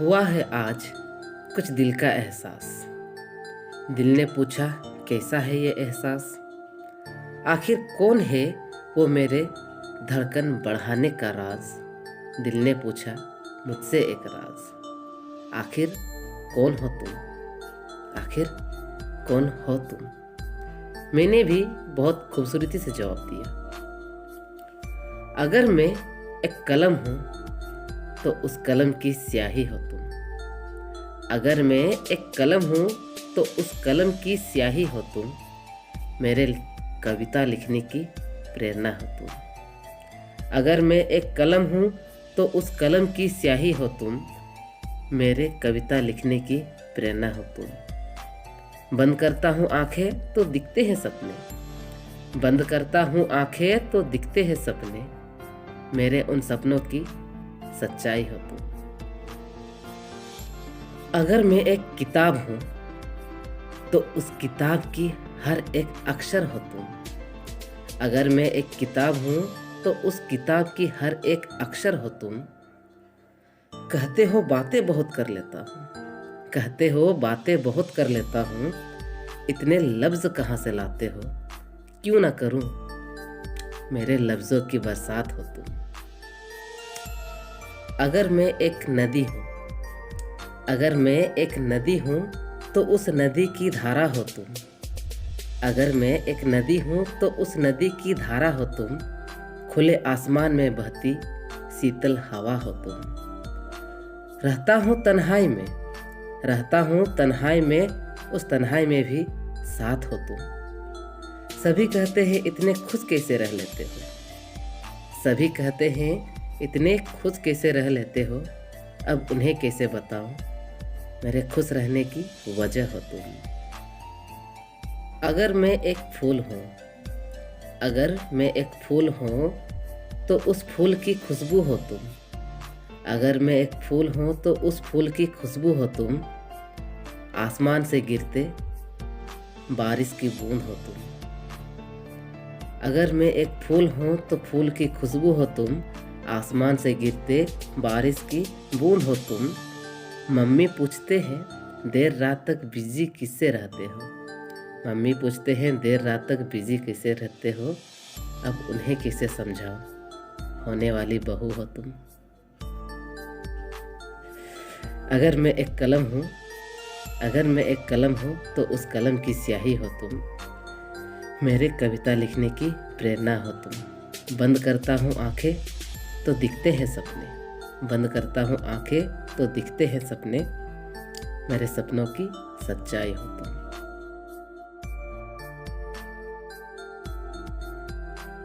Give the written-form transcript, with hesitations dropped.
हुआ है आज कुछ दिल का एहसास। दिल ने पूछा कैसा है ये एहसास। आखिर कौन है वो मेरे धड़कन बढ़ाने का राज। दिल ने पूछा मुझसे एक राज। आखिर कौन हो तुम, आखिर कौन हो तुम। मैंने भी बहुत खूबसूरती से जवाब दिया, अगर मैं एक कलम हूँ तो उस कलम की स्याही हो तुम। अगर मैं एक कलम हूँ तो उस कलम की स्याही हो तुम। मेरे कविता लिखने की प्रेरणा हो तुम। अगर मैं एक कलम हूँ तो उस कलम की स्याही हो तुम। मेरे कविता लिखने की प्रेरणा हो तुम। बंद करता हूँ आंखें तो दिखते हैं सपने। बंद करता हूँ आंखें तो दिखते हैं सपने। मेरे उन सपनों की सच्चाई हो तुम। अगर मैं एक किताब हूँ तो उस किताब की हर एक अक्षर हो तुम। अगर मैं एक किताब हूँ तो उस किताब की हर एक अक्षर हो तुम। कहते हो बातें बहुत कर लेता हूँ, कहते हो बातें बहुत कर लेता हूँ। इतने लफ्ज़ कहाँ से लाते हो, क्यों ना करूँ मेरे लफ्ज़ों की बरसात हो तुम। अगर मैं एक नदी हूँ, अगर मैं एक नदी हूँ तो उस नदी की धारा हो तुम। अगर मैं एक नदी हूँ तो उस नदी की धारा हो तुम। खुले आसमान में बहती शीतल हवा हो तुम। रहता हूँ तन्हाई में, रहता हूँ तन्हाई में, उस तन्हाई में भी साथ हो तुम। सभी कहते हैं इतने खुश कैसे रह लेते हो। सभी कहते हैं इतने खुश कैसे रह लेते हो। अब उन्हें कैसे बताऊं मेरे खुश रहने की वजह हो तुम। अगर मैं एक फूल हूँ, अगर मैं एक फूल हूँ तो उस फूल की खुशबू हो तुम। अगर मैं एक फूल हूँ तो उस फूल की खुशबू हो तुम। आसमान से गिरते बारिश की बूंद हो तुम। अगर मैं एक फूल हूँ तो फूल की खुशबू हो तुम। आसमान से गिरते बारिश की बूंद हो तुम। मम्मी पूछते हैं देर रात तक बिजी किससे रहते हो। मम्मी पूछते हैं देर रात तक बिजी किससे रहते हो। अब उन्हें कैसे समझाओ होने वाली बहू हो तुम। अगर मैं एक कलम हूँ, अगर मैं एक कलम हूँ तो उस कलम की स्याही हो तुम। मेरे कविता लिखने की प्रेरणा हो तुम। बंद करता हूँ आंखें तो दिखते हैं सपने। बंद करता हूँ आंखें तो दिखते हैं सपने। मेरे सपनों की सच्चाई हो तुम।